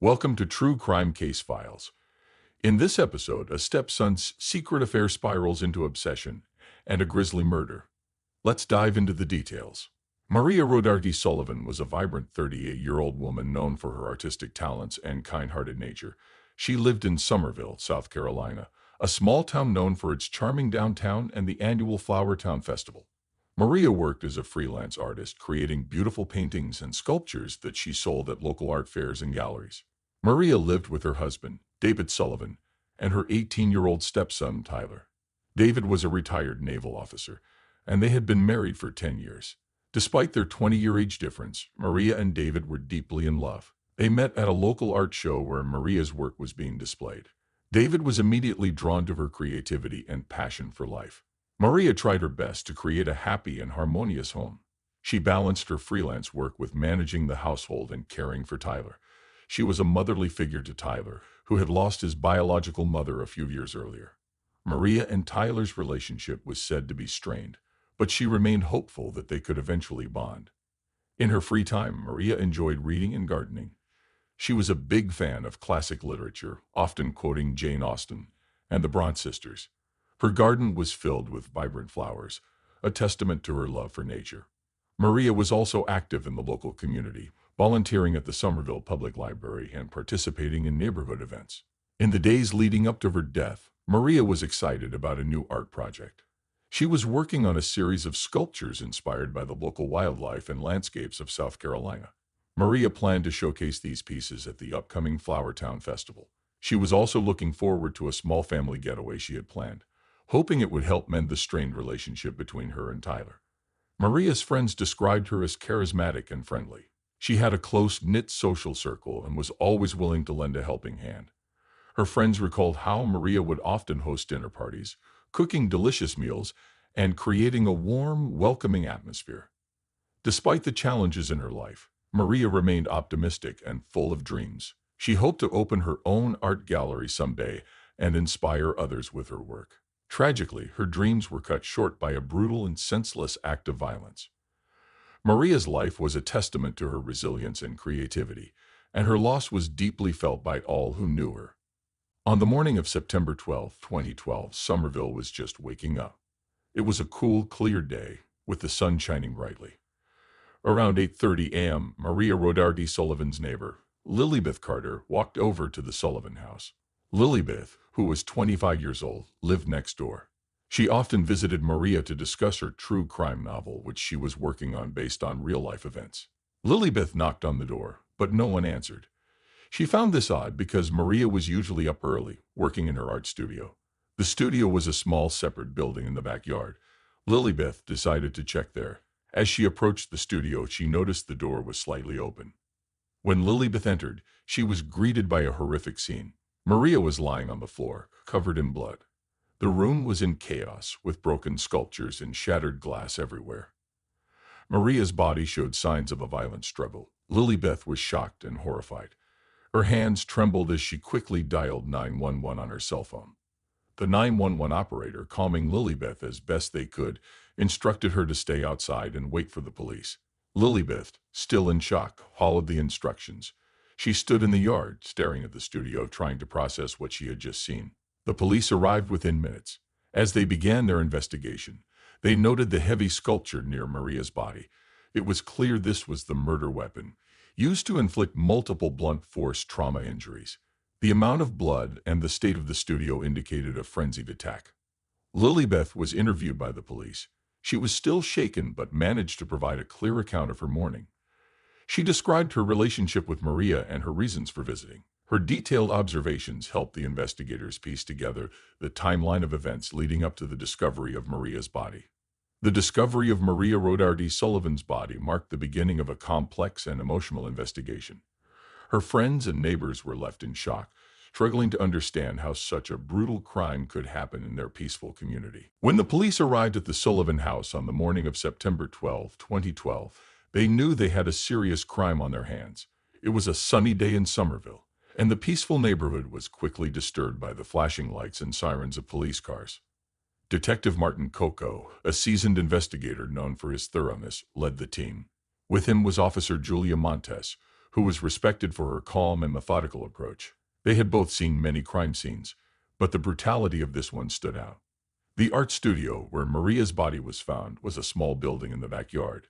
Welcome to True Crime Case Files. In this episode, a stepson's secret affair spirals into obsession and a grisly murder. Let's dive into the details. Maria Rodarte-Sullivan was a vibrant 38-year-old woman known for her artistic talents and kind-hearted nature. She lived in Summerville, South Carolina, a small town known for its charming downtown and the annual Flower Town Festival. Maria worked as a freelance artist, creating beautiful paintings and sculptures that she sold at local art fairs and galleries. Maria lived with her husband, David Sullivan, and her 18-year-old stepson, Tyler. David was a retired naval officer, and they had been married for 10 years. Despite their 20-year age difference, Maria and David were deeply in love. They met at a local art show where Maria's work was being displayed. David was immediately drawn to her creativity and passion for life. Maria tried her best to create a happy and harmonious home. She balanced her freelance work with managing the household and caring for Tyler. She was a motherly figure to Tyler, who had lost his biological mother a few years earlier. Maria and Tyler's relationship was said to be strained, but she remained hopeful that they could eventually bond. In her free time, Maria enjoyed reading and gardening. She was a big fan of classic literature, often quoting Jane Austen and the Bronte sisters. Her garden was filled with vibrant flowers, a testament to her love for nature. Maria was also active in the local community, volunteering at the Summerville Public Library and participating in neighborhood events. In the days leading up to her death, Maria was excited about a new art project. She was working on a series of sculptures inspired by the local wildlife and landscapes of South Carolina. Maria planned to showcase these pieces at the upcoming Flower Town Festival. She was also looking forward to a small family getaway she had planned, hoping it would help mend the strained relationship between her and Tyler. Maria's friends described her as charismatic and friendly. She had a close-knit social circle and was always willing to lend a helping hand. Her friends recalled how Maria would often host dinner parties, cooking delicious meals, and creating a warm, welcoming atmosphere. Despite the challenges in her life, Maria remained optimistic and full of dreams. She hoped to open her own art gallery someday and inspire others with her work. Tragically, her dreams were cut short by a brutal and senseless act of violence. Maria's life was a testament to her resilience and creativity, and her loss was deeply felt by all who knew her. On the morning of September 12, 2012, Summerville was just waking up. It was a cool, clear day, with the sun shining brightly. Around 8:30 a.m., Maria Rodarte-Sullivan's neighbor, Lilybeth Carter, walked over to the Sullivan house. Lilybeth, who was 25 years old, lived next door. She often visited Maria to discuss her true crime novel, which she was working on based on real-life events. Lilybeth knocked on the door, but no one answered. She found this odd because Maria was usually up early, working in her art studio. The studio was a small separate building in the backyard. Lilybeth decided to check there. As she approached the studio, she noticed the door was slightly open. When Lilybeth entered, she was greeted by a horrific scene. Maria was lying on the floor, covered in blood. The room was in chaos, with broken sculptures and shattered glass everywhere. Maria's body showed signs of a violent struggle. Lilybeth was shocked and horrified. Her hands trembled as she quickly dialed 911 on her cell phone. The 911 operator, calming Lilybeth as best they could, instructed her to stay outside and wait for the police. Lilybeth, still in shock, followed the instructions. She stood in the yard, staring at the studio, trying to process what she had just seen. The police arrived within minutes. As they began their investigation, they noted the heavy sculpture near Maria's body. It was clear this was the murder weapon, used to inflict multiple blunt force trauma injuries. The amount of blood and the state of the studio indicated a frenzied attack. Lilybeth was interviewed by the police. She was still shaken but managed to provide a clear account of her mourning. She described her relationship with Maria and her reasons for visiting. Her detailed observations helped the investigators piece together the timeline of events leading up to the discovery of Maria's body. The discovery of Maria Rodarte-Sullivan's body marked the beginning of a complex and emotional investigation. Her friends and neighbors were left in shock, struggling to understand how such a brutal crime could happen in their peaceful community. When the police arrived at the Sullivan house on the morning of September 12, 2012, they knew they had a serious crime on their hands. It was a sunny day in Summerville, and the peaceful neighborhood was quickly disturbed by the flashing lights and sirens of police cars. Detective Martin Coco, a seasoned investigator known for his thoroughness, led the team. With him was Officer Julia Montes, who was respected for her calm and methodical approach. They had both seen many crime scenes, but the brutality of this one stood out. The art studio where Maria's body was found was a small building in the backyard.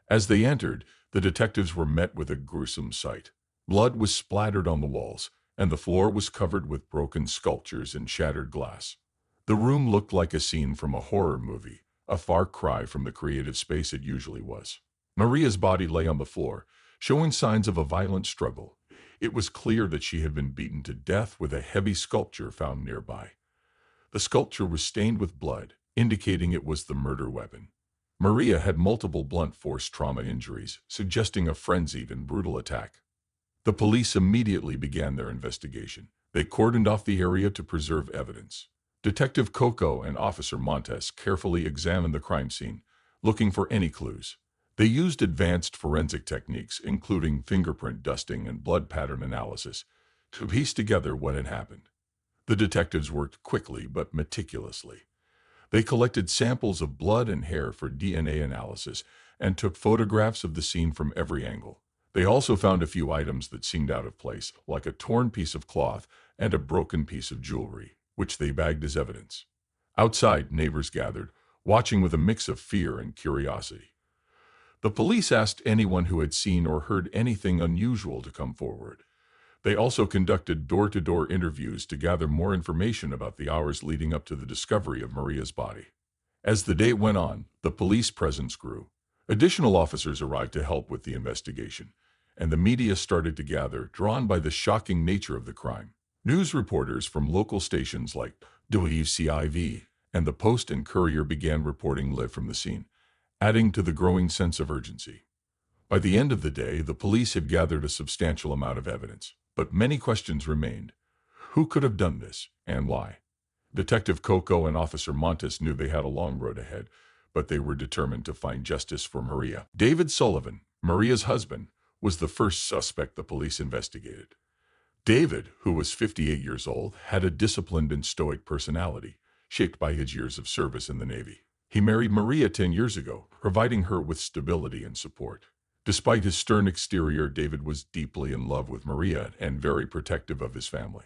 As they entered, the detectives were met with a gruesome sight. Blood was splattered on the walls, and the floor was covered with broken sculptures and shattered glass. The room looked like a scene from a horror movie, a far cry from the creative space it usually was. Maria's body lay on the floor, showing signs of a violent struggle. It was clear that she had been beaten to death with a heavy sculpture found nearby. The sculpture was stained with blood, indicating it was the murder weapon. Maria had multiple blunt force trauma injuries, suggesting a frenzied and brutal attack. The police immediately began their investigation. They cordoned off the area to preserve evidence. Detective Coco and Officer Montes carefully examined the crime scene, looking for any clues. They used advanced forensic techniques, including fingerprint dusting and blood pattern analysis, to piece together what had happened. The detectives worked quickly but meticulously. They collected samples of blood and hair for DNA analysis and took photographs of the scene from every angle. They also found a few items that seemed out of place, like a torn piece of cloth and a broken piece of jewelry, which they bagged as evidence. Outside, neighbors gathered, watching with a mix of fear and curiosity. The police asked anyone who had seen or heard anything unusual to come forward. They also conducted door-to-door interviews to gather more information about the hours leading up to the discovery of Maria's body. As the day went on, the police presence grew. Additional officers arrived to help with the investigation, and the media started to gather, drawn by the shocking nature of the crime. News reporters from local stations like WCIV and the Post and Courier began reporting live from the scene, adding to the growing sense of urgency. By the end of the day, the police had gathered a substantial amount of evidence, but many questions remained. Who could have done this, and why? Detective Coco and Officer Montes knew they had a long road ahead, but they were determined to find justice for Maria. David Sullivan, Maria's husband, was the first suspect the police investigated. David, who was 58 years old, had a disciplined and stoic personality, shaped by his years of service in the Navy. He married Maria 10 years ago, providing her with stability and support. Despite his stern exterior, David was deeply in love with Maria and very protective of his family.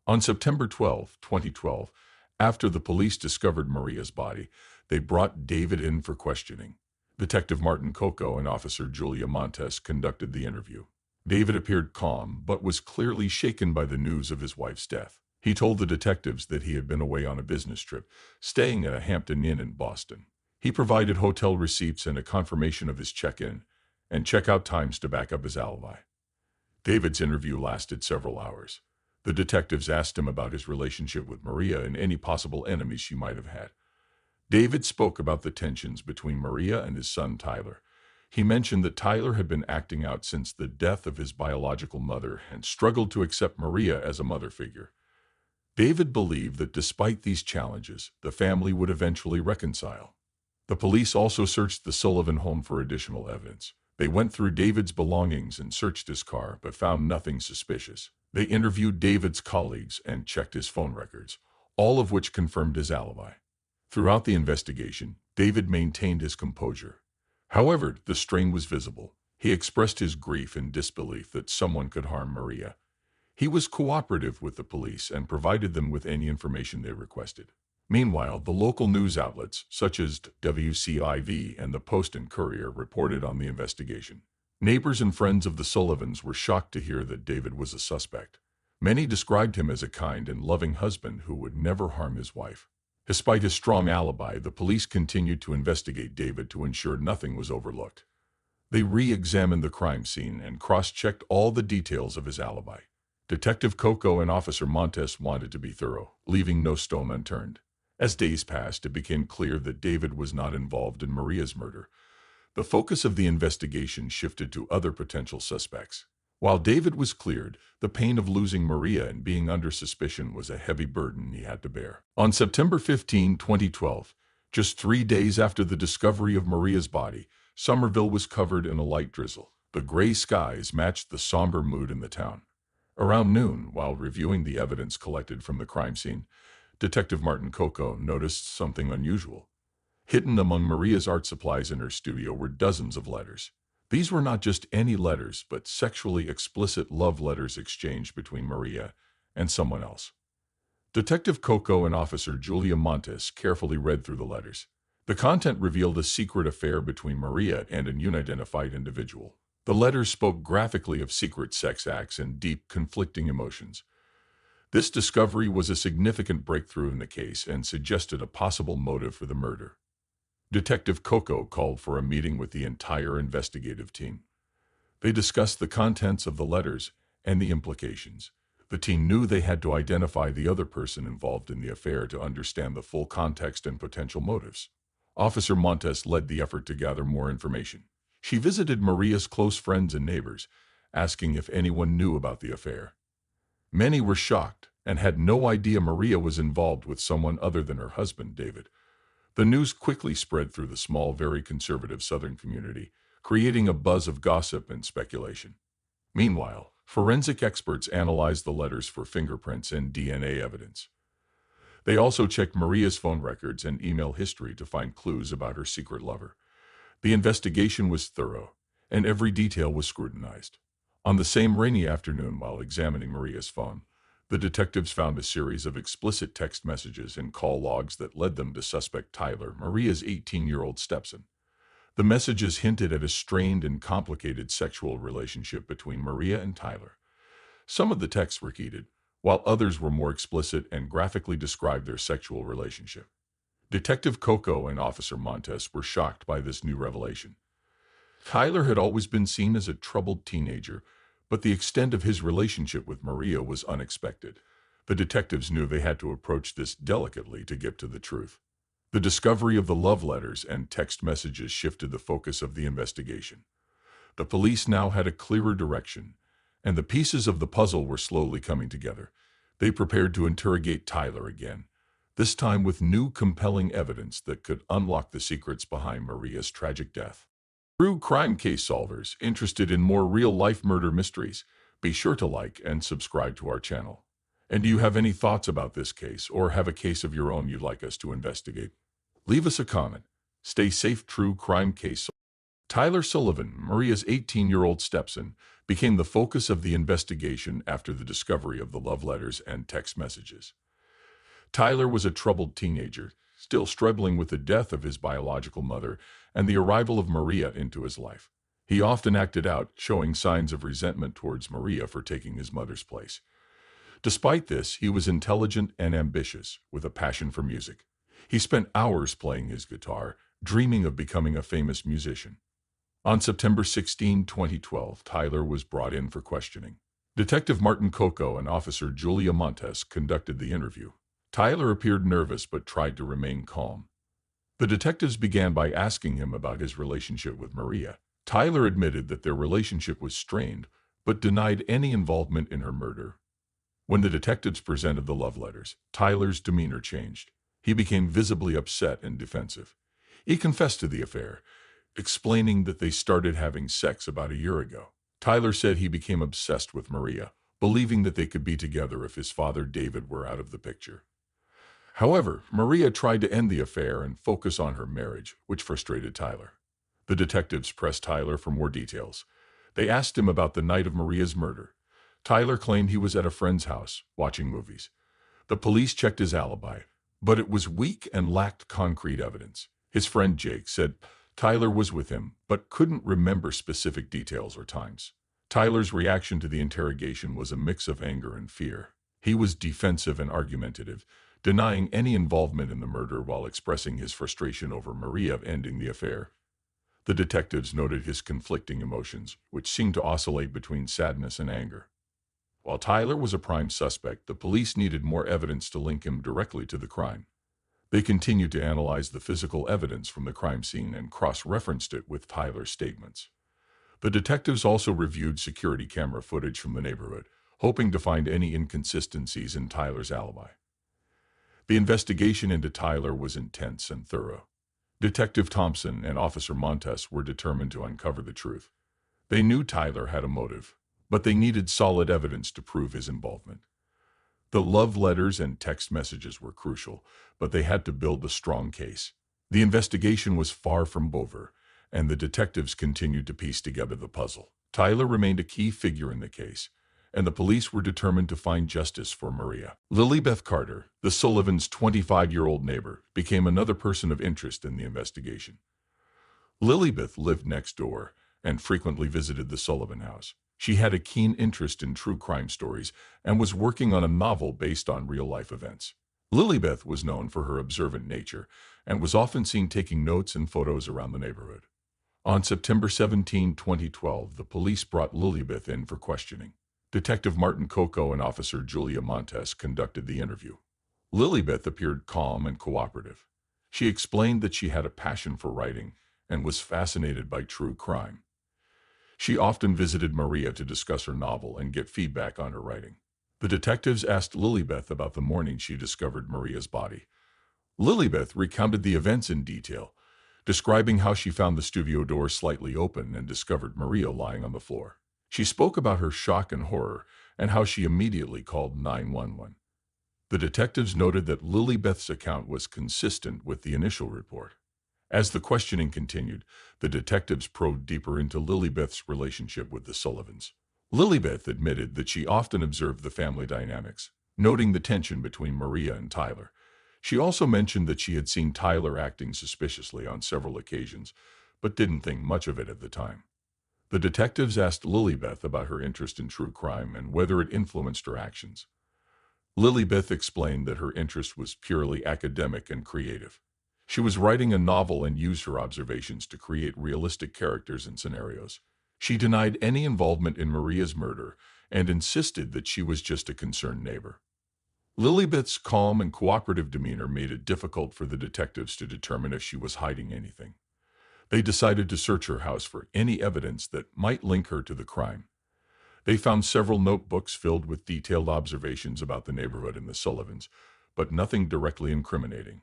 On September 12, 2012, after the police discovered Maria's body, they brought David in for questioning. Detective Martin Coco and Officer Julia Montes conducted the interview. David appeared calm, but was clearly shaken by the news of his wife's death. He told the detectives that he had been away on a business trip, staying at a Hampton Inn in Boston. He provided hotel receipts and a confirmation of his check-in and check-out times to back up his alibi. David's interview lasted several hours. The detectives asked him about his relationship with Maria and any possible enemies she might have had. David spoke about the tensions between Maria and his son Tyler. He mentioned that Tyler had been acting out since the death of his biological mother and struggled to accept Maria as a mother figure. David believed that despite these challenges, the family would eventually reconcile. The police also searched the Sullivan home for additional evidence. They went through David's belongings and searched his car, but found nothing suspicious. They interviewed David's colleagues and checked his phone records, all of which confirmed his alibi. Throughout the investigation, David maintained his composure. However, the strain was visible. He expressed his grief and disbelief that someone could harm Maria. He was cooperative with the police and provided them with any information they requested. Meanwhile, the local news outlets, such as WCIV and the Post and Courier, reported on the investigation. Neighbors and friends of the Sullivans were shocked to hear that David was a suspect. Many described him as a kind and loving husband who would never harm his wife. Despite his strong alibi, the police continued to investigate David to ensure nothing was overlooked. They re-examined the crime scene and cross-checked all the details of his alibi. Detective Coco and Officer Montes wanted to be thorough, leaving no stone unturned. As days passed, it became clear that David was not involved in Maria's murder. The focus of the investigation shifted to other potential suspects. While David was cleared, the pain of losing Maria and being under suspicion was a heavy burden he had to bear. On September 15, 2012, just 3 days after the discovery of Maria's body, Summerville was covered in a light drizzle. The gray skies matched the somber mood in the town. Around noon, while reviewing the evidence collected from the crime scene, Detective Martin Coco noticed something unusual. Hidden among Maria's art supplies in her studio were dozens of letters. These were not just any letters, but sexually explicit love letters exchanged between Maria and someone else. Detective Coco and Officer Julia Montes carefully read through the letters. The content revealed a secret affair between Maria and an unidentified individual. The letters spoke graphically of secret sex acts and deep, conflicting emotions. This discovery was a significant breakthrough in the case and suggested a possible motive for the murder. Detective Coco called for a meeting with the entire investigative team. They discussed the contents of the letters and the implications. The team knew they had to identify the other person involved in the affair to understand the full context and potential motives. Officer Montes led the effort to gather more information. She visited Maria's close friends and neighbors, asking if anyone knew about the affair. Many were shocked and had no idea Maria was involved with someone other than her husband, David. The news quickly spread through the small, very conservative Southern community, creating a buzz of gossip and speculation. Meanwhile, forensic experts analyzed the letters for fingerprints and DNA evidence. They also checked Maria's phone records and email history to find clues about her secret lover. The investigation was thorough, and every detail was scrutinized. On the same rainy afternoon, while examining Maria's phone, the detectives found a series of explicit text messages and call logs that led them to suspect Tyler, Maria's 18-year-old stepson. The messages hinted at a strained and complicated sexual relationship between Maria and Tyler. Some of the texts were heated, while others were more explicit and graphically described their sexual relationship. Detective Coco and Officer Montes were shocked by this new revelation. Tyler had always been seen as a troubled teenager, but the extent of his relationship with Maria was unexpected. The detectives knew they had to approach this delicately to get to the truth. The discovery of the love letters and text messages shifted the focus of the investigation. The police now had a clearer direction, and the pieces of the puzzle were slowly coming together. They prepared to interrogate Tyler again, this time with new compelling evidence that could unlock the secrets behind Maria's tragic death. True crime case solvers interested in more real-life murder mysteries, be sure to like and subscribe to our channel. And do you have any thoughts about this case or have a case of your own you'd like us to investigate? Leave us a comment. Stay safe. True crime case. Tyler Sullivan, Maria's 18-year-old stepson, became the focus of the investigation after the discovery of the love letters and text messages. Tyler was a troubled teenager, still struggling with the death of his biological mother and the arrival of Maria into his life. He often acted out, showing signs of resentment towards Maria for taking his mother's place. Despite this, he was intelligent and ambitious, with a passion for music. He spent hours playing his guitar, dreaming of becoming a famous musician. On September 16, 2012, Tyler was brought in for questioning. Detective Martin Coco and Officer Julia Montes conducted the interview. Tyler appeared nervous but tried to remain calm. The detectives began by asking him about his relationship with Maria. Tyler admitted that their relationship was strained, but denied any involvement in her murder. When the detectives presented the love letters, Tyler's demeanor changed. He became visibly upset and defensive. He confessed to the affair, explaining that they started having sex about a year ago. Tyler said he became obsessed with Maria, believing that they could be together if his father David were out of the picture. However, Maria tried to end the affair and focus on her marriage, which frustrated Tyler. The detectives pressed Tyler for more details. They asked him about the night of Maria's murder. Tyler claimed he was at a friend's house, watching movies. The police checked his alibi, but it was weak and lacked concrete evidence. His friend Jake said Tyler was with him, but couldn't remember specific details or times. Tyler's reaction to the interrogation was a mix of anger and fear. He was defensive and argumentative, denying any involvement in the murder while expressing his frustration over Maria ending the affair. The detectives noted his conflicting emotions, which seemed to oscillate between sadness and anger. While Tyler was a prime suspect, the police needed more evidence to link him directly to the crime. They continued to analyze the physical evidence from the crime scene and cross-referenced it with Tyler's statements. The detectives also reviewed security camera footage from the neighborhood, hoping to find any inconsistencies in Tyler's alibi. The investigation into Tyler was intense and thorough. Detective Thompson and Officer Montes were determined to uncover the truth. They knew Tyler had a motive, but they needed solid evidence to prove his involvement. The love letters and text messages were crucial, but they had to build a strong case. The investigation was far from over, and the detectives continued to piece together the puzzle. Tyler remained a key figure in the case, and the police were determined to find justice for Maria. Lilybeth Carter, the Sullivans' 25-year-old neighbor, became another person of interest in the investigation. Lilybeth lived next door and frequently visited the Sullivan house. She had a keen interest in true crime stories and was working on a novel based on real-life events. Lilybeth was known for her observant nature and was often seen taking notes and photos around the neighborhood. On September 17, 2012, the police brought Lilybeth in for questioning. Detective Martin Coco and Officer Julia Montes conducted the interview. Lilybeth appeared calm and cooperative. She explained that she had a passion for writing and was fascinated by true crime. She often visited Maria to discuss her novel and get feedback on her writing. The detectives asked Lilybeth about the morning she discovered Maria's body. Lilybeth recounted the events in detail, describing how she found the studio door slightly open and discovered Maria lying on the floor. She spoke about her shock and horror and how she immediately called 911. The detectives noted that Lilybeth's account was consistent with the initial report. As the questioning continued, the detectives probed deeper into Lilybeth's relationship with the Sullivans. Lilybeth admitted that she often observed the family dynamics, noting the tension between Maria and Tyler. She also mentioned that she had seen Tyler acting suspiciously on several occasions, but didn't think much of it at the time. The detectives asked Lilybeth about her interest in true crime and whether it influenced her actions. Lilybeth explained that her interest was purely academic and creative. She was writing a novel and used her observations to create realistic characters and scenarios. She denied any involvement in Maria's murder and insisted that she was just a concerned neighbor. Lilybeth's calm and cooperative demeanor made it difficult for the detectives to determine if she was hiding anything. They decided to search her house for any evidence that might link her to the crime. They found several notebooks filled with detailed observations about the neighborhood and the Sullivans, but nothing directly incriminating.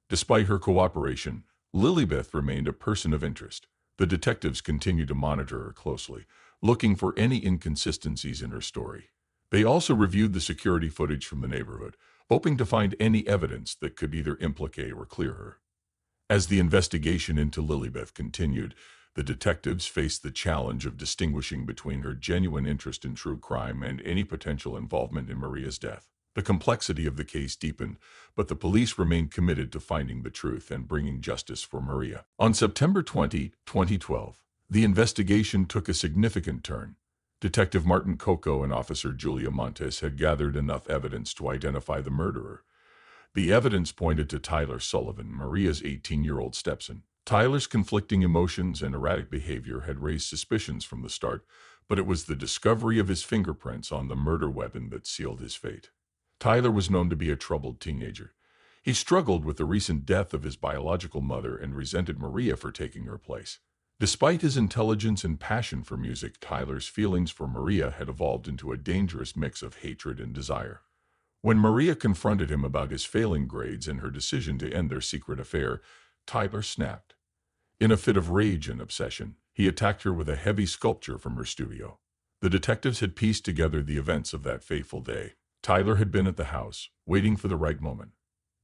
Despite her cooperation, Lilybeth remained a person of interest. The detectives continued to monitor her closely, looking for any inconsistencies in her story. They also reviewed the security footage from the neighborhood, hoping to find any evidence that could either implicate or clear her. As the investigation into Lilybeth continued, the detectives faced the challenge of distinguishing between her genuine interest in true crime and any potential involvement in Maria's death. The complexity of the case deepened, but the police remained committed to finding the truth and bringing justice for Maria. On September 20, 2012, the investigation took a significant turn. Detective Martin Coco and Officer Julia Montes had gathered enough evidence to identify the murderer. The evidence pointed to Tyler Sullivan, Maria's 18-year-old stepson. Tyler's conflicting emotions and erratic behavior had raised suspicions from the start, but it was the discovery of his fingerprints on the murder weapon that sealed his fate. Tyler was known to be a troubled teenager. He struggled with the recent death of his biological mother and resented Maria for taking her place. Despite his intelligence and passion for music, Tyler's feelings for Maria had evolved into a dangerous mix of hatred and desire. When Maria confronted him about his failing grades and her decision to end their secret affair, Tyler snapped. In a fit of rage and obsession, he attacked her with a heavy sculpture from her studio. The detectives had pieced together the events of that fateful day. Tyler had been at the house, waiting for the right moment.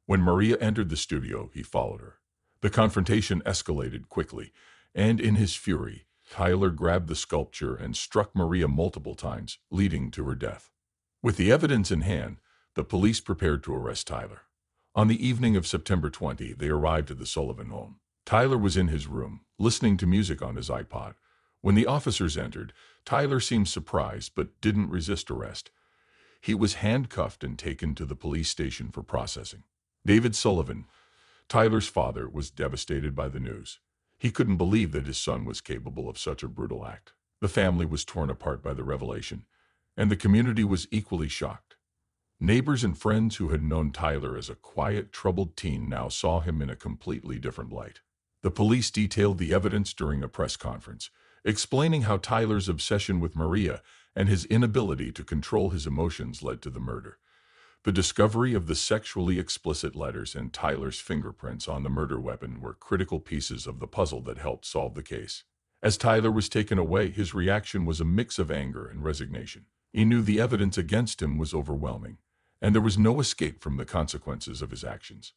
When Maria entered the studio, he followed her. The confrontation escalated quickly, and in his fury, Tyler grabbed the sculpture and struck Maria multiple times, leading to her death. With the evidence in hand, the police prepared to arrest Tyler. On the evening of September 20, they arrived at the Sullivan home. Tyler was in his room, listening to music on his iPod. When the officers entered, Tyler seemed surprised but didn't resist arrest. He was handcuffed and taken to the police station for processing. David Sullivan, Tyler's father, was devastated by the news. He couldn't believe that his son was capable of such a brutal act. The family was torn apart by the revelation, and the community was equally shocked. Neighbors and friends who had known Tyler as a quiet, troubled teen now saw him in a completely different light. The police detailed the evidence during a press conference, explaining how Tyler's obsession with Maria and his inability to control his emotions led to the murder. The discovery of the sexually explicit letters and Tyler's fingerprints on the murder weapon were critical pieces of the puzzle that helped solve the case. As Tyler was taken away, his reaction was a mix of anger and resignation. He knew the evidence against him was overwhelming, and there was no escape from the consequences of his actions.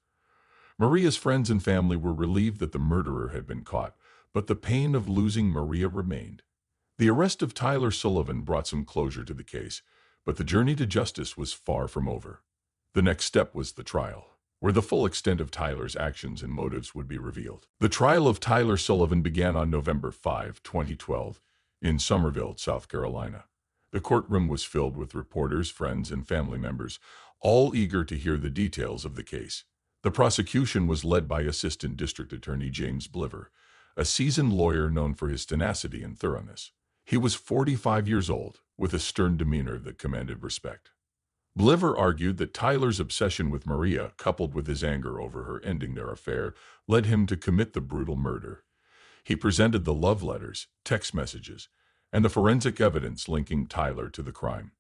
Maria's friends and family were relieved that the murderer had been caught, but the pain of losing Maria remained. The arrest of Tyler Sullivan brought some closure to the case, but the journey to justice was far from over. The next step was the trial, where the full extent of Tyler's actions and motives would be revealed. The trial of Tyler Sullivan began on November 5, 2012, in Summerville, South Carolina. The courtroom was filled with reporters, friends, and family members, all eager to hear the details of the case. The prosecution was led by Assistant District Attorney James Bliver, a seasoned lawyer known for his tenacity and thoroughness. He was 45 years old, with a stern demeanor that commanded respect. Bliver argued that Tyler's obsession with Maria, coupled with his anger over her ending their affair, led him to commit the brutal murder. He presented the love letters, text messages, and the forensic evidence linking Tyler to the crime.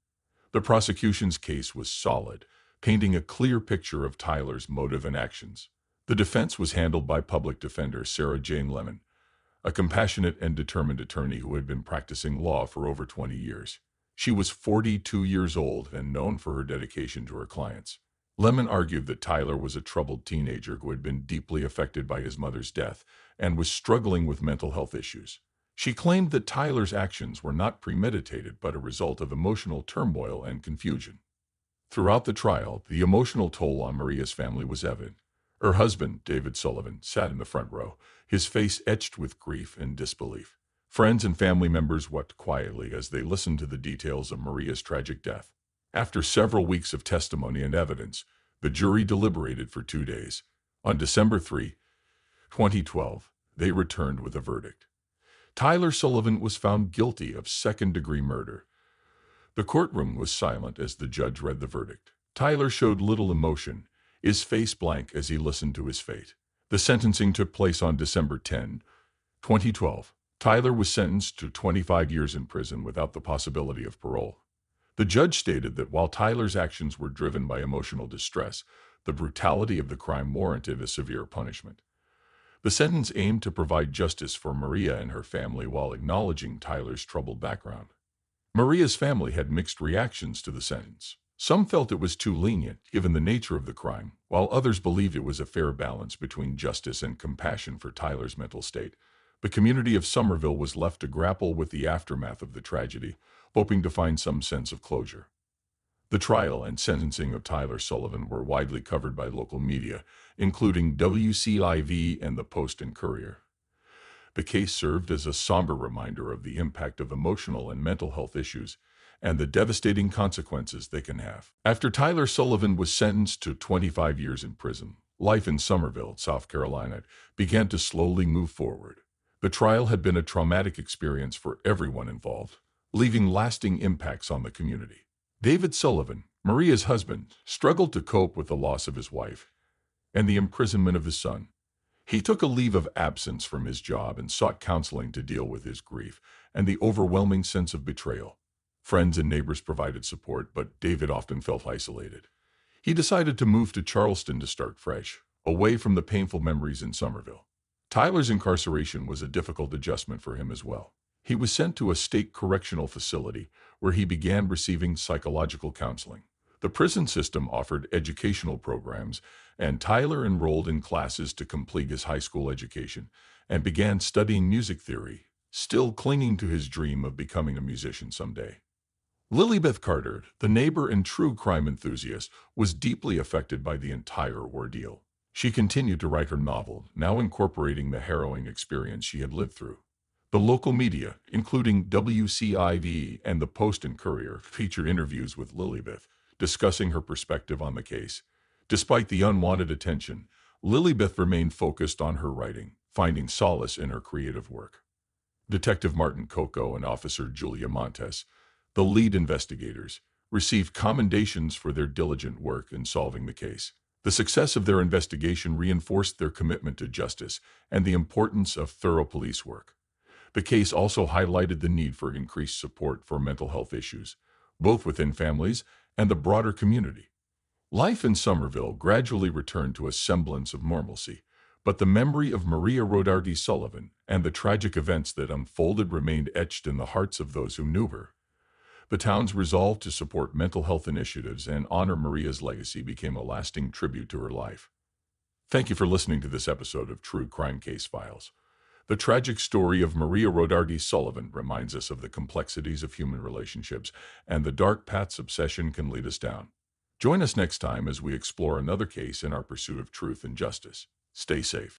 The prosecution's case was solid, painting a clear picture of Tyler's motive and actions. The defense was handled by public defender Sarah Jane Lemon, a compassionate and determined attorney who had been practicing law for over 20 years. She was 42 years old and known for her dedication to her clients. Lemon argued that Tyler was a troubled teenager who had been deeply affected by his mother's death and was struggling with mental health issues. She claimed that Tyler's actions were not premeditated but a result of emotional turmoil and confusion. Throughout the trial, the emotional toll on Maria's family was evident. Her husband, David Sullivan, sat in the front row, his face etched with grief and disbelief. Friends and family members wept quietly as they listened to the details of Maria's tragic death. After several weeks of testimony and evidence, the jury deliberated for 2 days. On December 3, 2012, they returned with a verdict. Tyler Sullivan was found guilty of second-degree murder. The courtroom was silent as the judge read the verdict. Tyler showed little emotion, his face blank as he listened to his fate. The sentencing took place on December 10, 2012. Tyler was sentenced to 25 years in prison without the possibility of parole. The judge stated that while Tyler's actions were driven by emotional distress, the brutality of the crime warranted a severe punishment. The sentence aimed to provide justice for Maria and her family while acknowledging Tyler's troubled background. Maria's family had mixed reactions to the sentence. Some felt it was too lenient, given the nature of the crime, while others believed it was a fair balance between justice and compassion for Tyler's mental state. The community of Summerville was left to grapple with the aftermath of the tragedy, hoping to find some sense of closure. The trial and sentencing of Tyler Sullivan were widely covered by local media, including WCIV and the Post and Courier. The case served as a somber reminder of the impact of emotional and mental health issues and the devastating consequences they can have. After Tyler Sullivan was sentenced to 25 years in prison, life in Summerville, South Carolina, began to slowly move forward. The trial had been a traumatic experience for everyone involved, leaving lasting impacts on the community. David Sullivan, Maria's husband, struggled to cope with the loss of his wife and the imprisonment of his son. He took a leave of absence from his job and sought counseling to deal with his grief and the overwhelming sense of betrayal. Friends and neighbors provided support, but David often felt isolated. He decided to move to Charleston to start fresh, away from the painful memories in Summerville. Tyler's incarceration was a difficult adjustment for him as well. He was sent to a state correctional facility where he began receiving psychological counseling. The prison system offered educational programs, and Tyler enrolled in classes to complete his high school education and began studying music theory, still clinging to his dream of becoming a musician someday. Lilybeth Carter, the neighbor and true crime enthusiast, was deeply affected by the entire ordeal. She continued to write her novel, now incorporating the harrowing experience she had lived through. The local media, including WCIV and the Post and Courier, featured interviews with Lilybeth, discussing her perspective on the case. Despite the unwanted attention, Lilybeth remained focused on her writing, finding solace in her creative work. Detective Martin Coco and Officer Julia Montes, the lead investigators, received commendations for their diligent work in solving the case. The success of their investigation reinforced their commitment to justice and the importance of thorough police work. The case also highlighted the need for increased support for mental health issues, both within families and the broader community. Life in Summerville gradually returned to a semblance of normalcy, but the memory of Maria Rodarte-Sullivan and the tragic events that unfolded remained etched in the hearts of those who knew her. The town's resolve to support mental health initiatives and honor Maria's legacy became a lasting tribute to her life. Thank you for listening to this episode of True Crime Case Files. The tragic story of Maria Rodarte-Sullivan reminds us of the complexities of human relationships and the dark paths obsession can lead us down. Join us next time as we explore another case in our pursuit of truth and justice. Stay safe.